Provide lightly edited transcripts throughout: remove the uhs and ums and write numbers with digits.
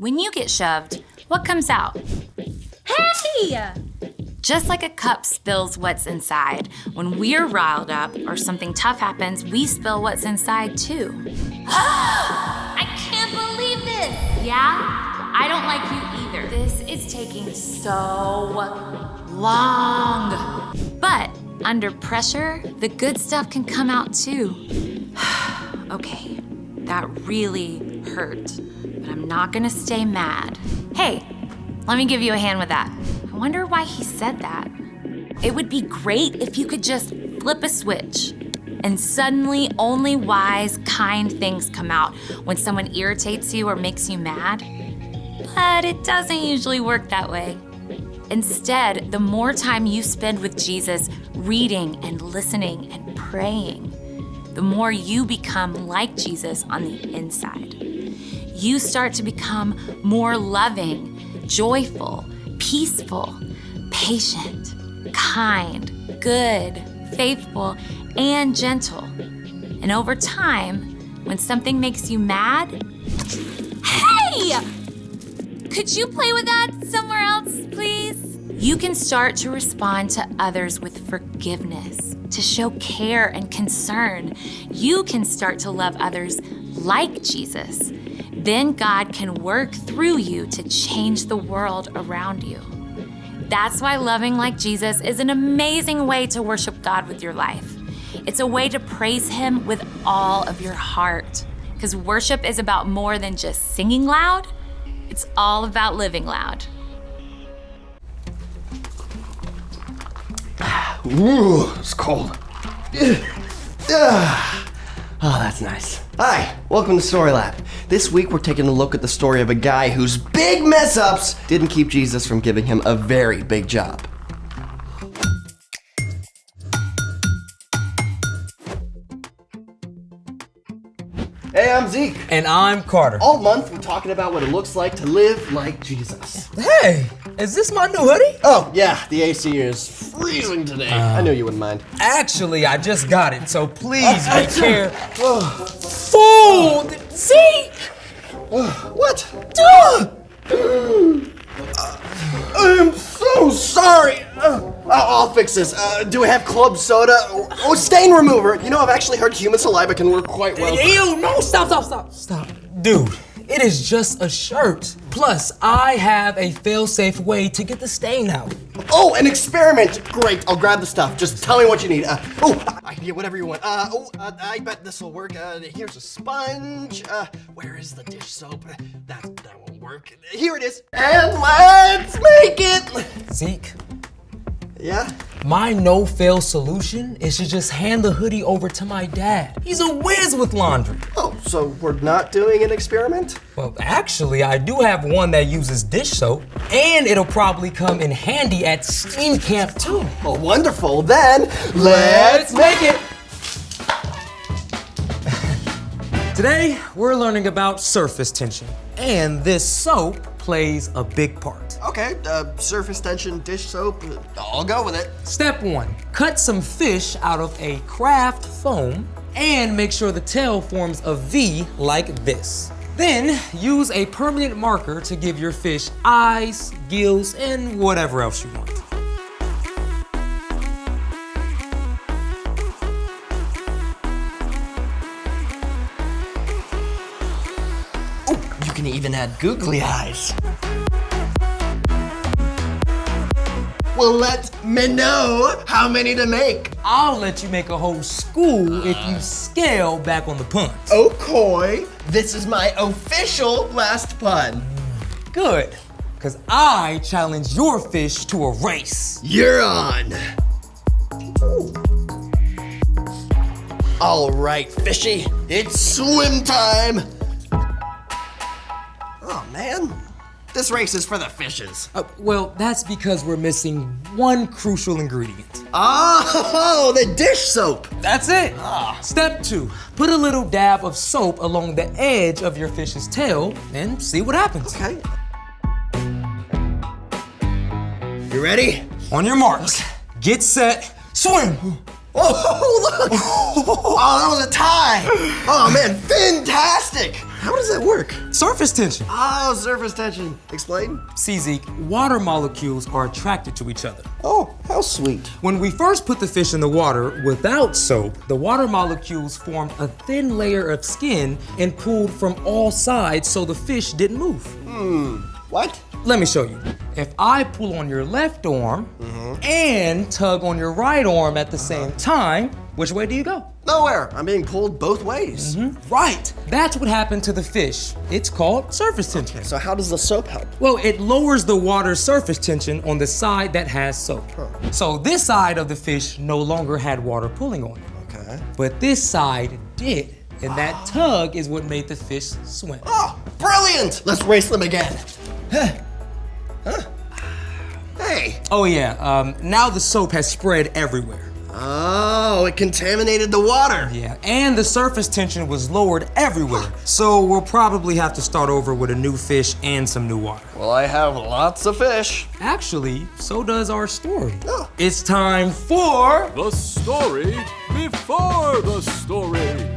When you get shoved, what comes out? Hey! Just like a cup spills what's inside, when we're riled up or something tough happens, we spill what's inside too. I can't believe this! Yeah? I don't like you either. This is taking so long. But under pressure, the good stuff can come out too. Okay, that really hurt, but I'm not gonna stay mad. Hey, let me give you a hand with that. I wonder why he said that. It would be great if you could just flip a switch and suddenly only wise, kind things come out when someone irritates you or makes you mad. But it doesn't usually work that way. Instead, the more time you spend with Jesus reading and listening and praying, the more you become like Jesus on the inside. You start to become more loving, joyful, peaceful, patient, kind, good, faithful, and gentle. And over time, when something makes you mad, hey! Could you play with that somewhere else, please? You can start to respond to others with forgiveness, to show care and concern. You can start to love others like Jesus. Then God can work through you to change the world around you. That's why loving like Jesus is an amazing way to worship God with your life. It's a way to praise Him with all of your heart. Because worship is about more than just singing loud. It's all about living loud. Ooh, it's cold. Oh, that's nice. Hi, welcome to Story Lab. This week we're taking a look at the story of a guy whose big mess-ups didn't keep Jesus from giving him a very big job. Hey, I'm Zeke. And I'm Carter. All month we're talking about what it looks like to live like Jesus. Hey, is this my new hoodie? Oh, yeah, the AC is freezing today. I knew you wouldn't mind. Actually, I just got it, so please be careful. Fool! Zeke! What? I am so sorry. I'll fix this. Do we have club soda? Oh, stain remover. You know, I've actually heard human saliva can work quite well. Ew, no, stop. Dude, it is just a shirt. Plus, I have a fail-safe way to get the stain out. Oh, an experiment. Great, I'll grab the stuff. Just tell me what you need. I can get whatever you want. I bet this will work. Here's a sponge. Where is the dish soap? That won't work. Here it is. And let's make it. Zeke. Yeah? My no-fail solution is to just hand the hoodie over to my dad. He's a whiz with laundry. Oh, so we're not doing an experiment? Well, actually, I do have one that uses dish soap, and it'll probably come in handy at steam camp too. Oh, wonderful. Then, let's make it. Today, we're learning about surface tension, and this soap plays a big part. Okay, surface tension, dish soap, I'll go with it. Step 1, cut some fish out of a craft foam and make sure the tail forms a V like this. Then use a permanent marker to give your fish eyes, gills, and whatever else you want. Oh, you can even add googly eyes. Well, let me know how many to make. I'll let you make a whole school if you scale back on the puns. Okay, this is my official last pun. Good, because I challenge your fish to a race. You're on. All right, fishy, it's swim time. Oh, man. This race is for the fishes. Well, that's because we're missing one crucial ingredient. Oh, the dish soap. That's it. Step 2, put a little dab of soap along the edge of your fish's tail and see what happens. Okay. You ready? On your marks, get set, swim. Oh, look. Oh, that was a tie. Oh, man, fantastic. How does that work? Surface tension. Oh, surface tension. Explain. See, Zeke, water molecules are attracted to each other. Oh, how sweet. When we first put the fish in the water without soap, the water molecules formed a thin layer of skin and pulled from all sides so the fish didn't move. What? Let me show you. If I pull on your left arm and tug on your right arm at the same time, which way do you go? Nowhere. I'm being pulled both ways. Right. That's what happened to the fish. It's called surface tension. So how does the soap help? Well, it lowers the water's surface tension on the side that has soap. So this side of the fish no longer had water pulling on it. Okay. But this side did. And that tug is what made the fish swim. Oh, brilliant! Let's race them again. Hey. Oh yeah, now the soap has spread everywhere. Oh, it contaminated the water. Yeah, and the surface tension was lowered everywhere. So we'll probably have to start over with a new fish and some new water. Well, I have lots of fish. Actually, so does our story. Oh. It's time for... The story before the story.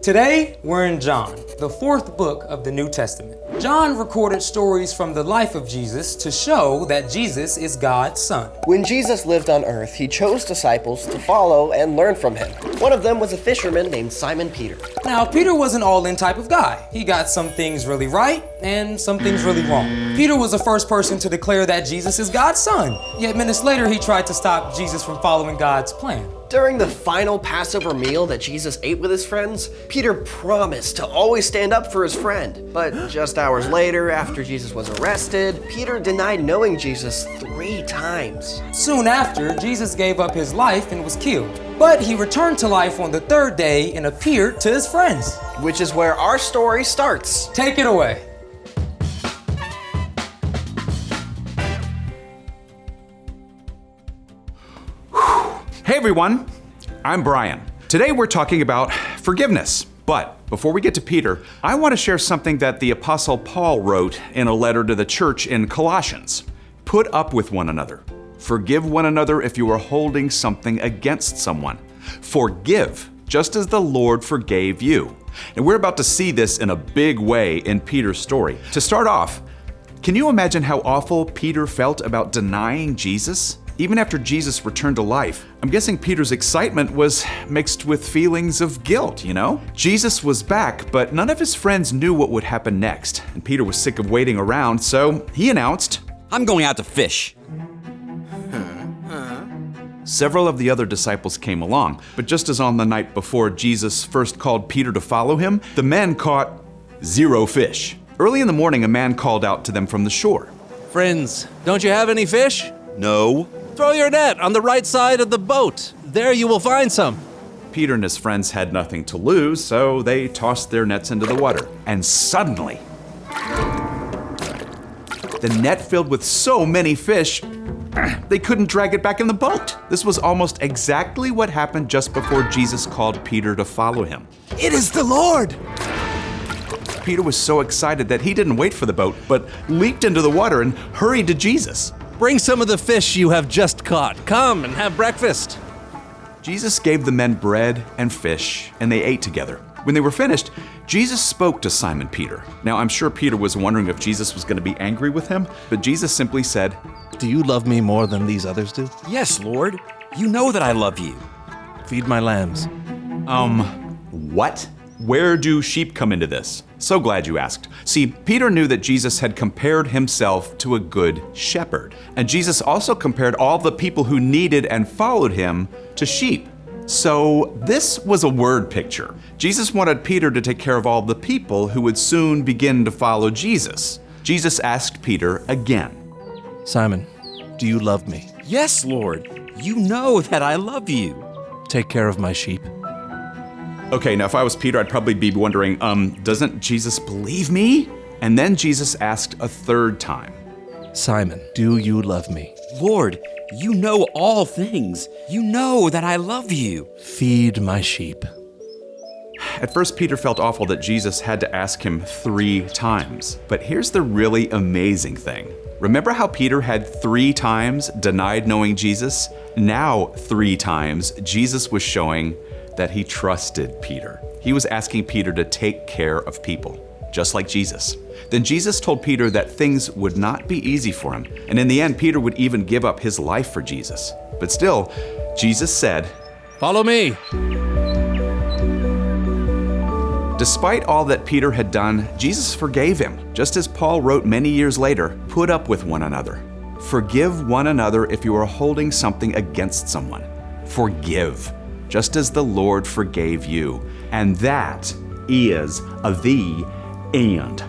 Today, we're in John, the 4th book of the New Testament. John recorded stories from the life of Jesus to show that Jesus is God's son. When Jesus lived on earth, he chose disciples to follow and learn from him. One of them was a fisherman named Simon Peter. Now, Peter was an all-in type of guy. He got some things really right and some things really wrong. Peter was the first person to declare that Jesus is God's son. Yet minutes later, he tried to stop Jesus from following God's plan. During the final Passover meal that Jesus ate with his friends, Peter promised to always stand up for his friend. But just hours later, after Jesus was arrested, Peter denied knowing Jesus 3 times. Soon after, Jesus gave up his life and was killed. But he returned to life on the 3rd day and appeared to his friends. Which is where our story starts. Take it away. Hey everyone, I'm Brian. Today we're talking about forgiveness. But before we get to Peter, I want to share something that the Apostle Paul wrote in a letter to the church in Colossians. Put up with one another. Forgive one another if you are holding something against someone. Forgive, just as the Lord forgave you. And we're about to see this in a big way in Peter's story. To start off, can you imagine how awful Peter felt about denying Jesus? Even after Jesus returned to life, I'm guessing Peter's excitement was mixed with feelings of guilt, you know? Jesus was back, but none of his friends knew what would happen next, and Peter was sick of waiting around, so he announced, I'm going out to fish. Several of the other disciples came along, but just as on the night before Jesus first called Peter to follow him, the men caught 0 fish. Early in the morning, a man called out to them from the shore. Friends, don't you have any fish? No. Throw your net on the right side of the boat. There you will find some. Peter and his friends had nothing to lose, so they tossed their nets into the water. And suddenly, the net filled with so many fish, they couldn't drag it back in the boat. This was almost exactly what happened just before Jesus called Peter to follow him. It is the Lord. Peter was so excited that he didn't wait for the boat, but leaped into the water and hurried to Jesus. Bring some of the fish you have just caught. Come and have breakfast. Jesus gave the men bread and fish, and they ate together. When they were finished, Jesus spoke to Simon Peter. Now, I'm sure Peter was wondering if Jesus was going to be angry with him, but Jesus simply said, Do you love me more than these others do? Yes, Lord. You know that I love you. Feed my lambs. What? Where do sheep come into this? So glad you asked. See, Peter knew that Jesus had compared himself to a good shepherd. And Jesus also compared all the people who needed and followed him to sheep. So this was a word picture. Jesus wanted Peter to take care of all the people who would soon begin to follow Jesus. Jesus asked Peter again. Simon, do you love me? Yes, Lord. You know that I love you. Take care of my sheep. Okay, now if I was Peter, I'd probably be wondering, doesn't Jesus believe me? And then Jesus asked a 3rd time. Simon, do you love me? Lord, you know all things. You know that I love you. Feed my sheep. At first, Peter felt awful that Jesus had to ask him 3 times. But here's the really amazing thing. Remember how Peter had 3 times denied knowing Jesus? Now, 3 times, Jesus was showing that he trusted Peter. He was asking Peter to take care of people. just like Jesus. Then Jesus told Peter that things would not be easy for him, and in the end, Peter would even give up his life for Jesus. But still, Jesus said, Follow me. Despite all that Peter had done, Jesus forgave him, just as Paul wrote many years later, put up with one another. Forgive one another if you are holding something against someone. Forgive, just as the Lord forgave you. And that is the end.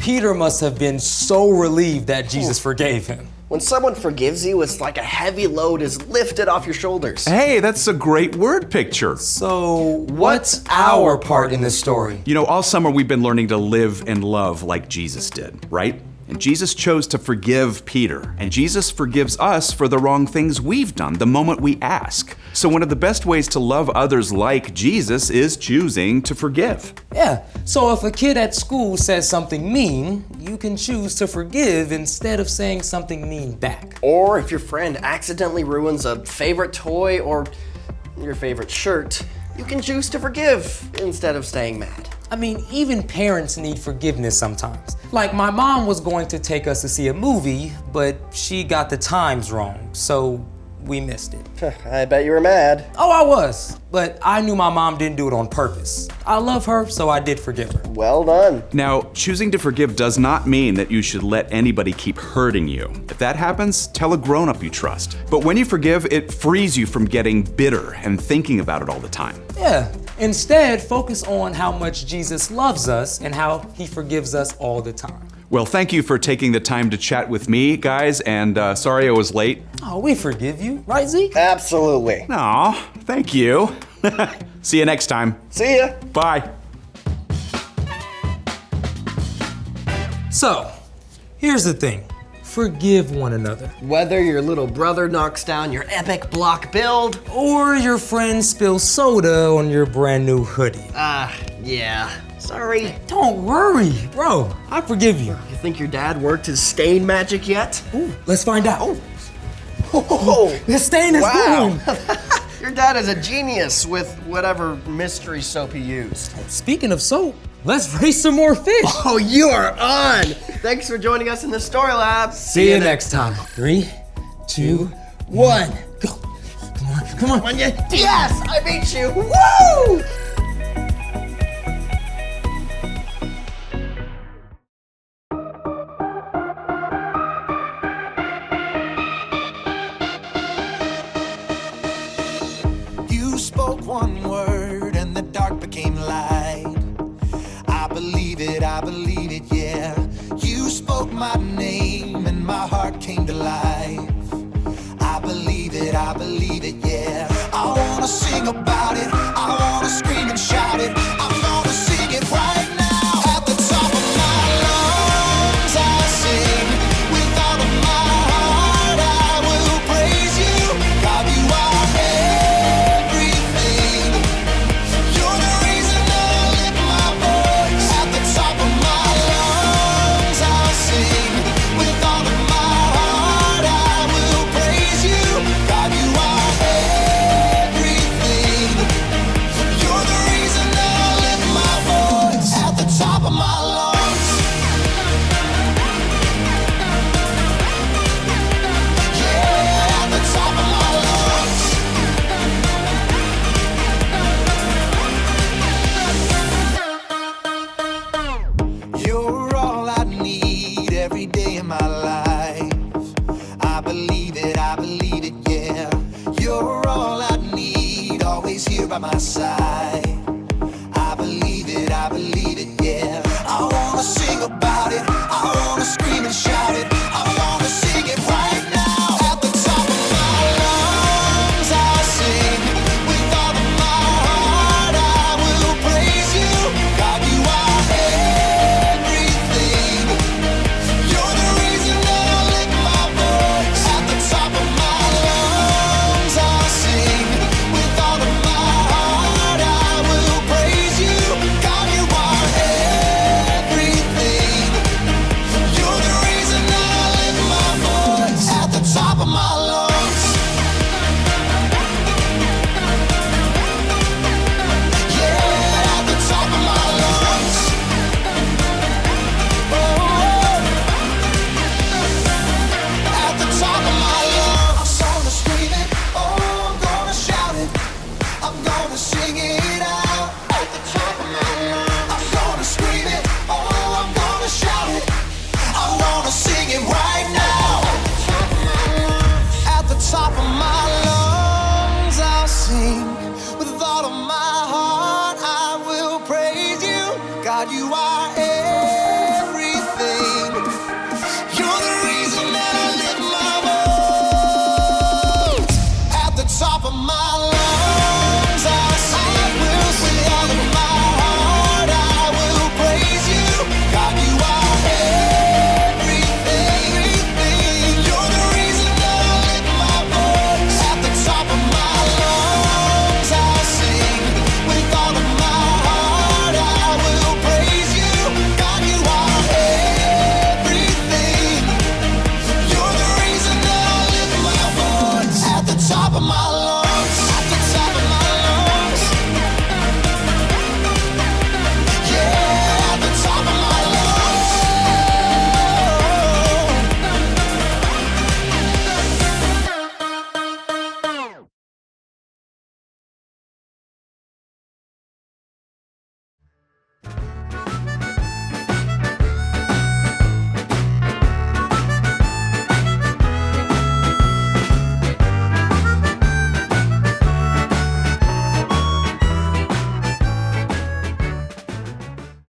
Peter must have been so relieved that Jesus forgave him. When someone forgives you, it's like a heavy load is lifted off your shoulders. Hey, that's a great word picture. So, what's our part in this story? You know, all summer we've been learning to live and love like Jesus did, right? And Jesus chose to forgive Peter, and Jesus forgives us for the wrong things we've done the moment we ask. So one of the best ways to love others like Jesus is choosing to forgive. Yeah, so if a kid at school says something mean, you can choose to forgive instead of saying something mean back. Or if your friend accidentally ruins a favorite toy or your favorite shirt, you can choose to forgive instead of staying mad. I mean, even parents need forgiveness sometimes. Like my mom was going to take us to see a movie, but she got the times wrong, so we missed it. I bet you were mad. Oh, I was, but I knew my mom didn't do it on purpose. I love her, so I did forgive her. Well done. Now, choosing to forgive does not mean that you should let anybody keep hurting you. If that happens, tell a grown-up you trust. But when you forgive, it frees you from getting bitter and thinking about it all the time. Yeah, instead, focus on how much Jesus loves us and how he forgives us all the time. Well, thank you for taking the time to chat with me, guys, and sorry I was late. Oh, we forgive you, right, Zeke? Absolutely. Aw, thank you. See you next time. See ya. Bye. So, here's the thing. Forgive one another. Whether your little brother knocks down your epic block build, Or your friend spills soda on your brand new hoodie. yeah. Sorry. Don't worry, bro. I forgive you. You think your dad worked his stain magic yet? Ooh, let's find out. Oh, The stain is wow. gone. Your dad is a genius with whatever mystery soap he used. Speaking of soap, let's raise some more fish. Oh, you are on. Thanks for joining us in the Story Lab. See you next time. 3, 2, 1. Go. Come on, come on. Yes, I beat you. Woo! You spoke one word and the dark became light. I believe it, yeah. You spoke my name and my heart came to life. I believe it, yeah. I wanna sing about it, I wanna scream and shout it. I'm gonna sing it right now. At the top of my lungs I sing. With all of my heart I will praise you. God, you are everything. You're the reason I lift my voice. At the top of my lungs I'll sing. With all of my heart I will praise you. God, you are everything. You're the reason I lift my voice. At the top of my lungs. Yeah, at the top of my lungs. You're all I need every day of my life. I believe it, yeah. You're all I need, always here by my side.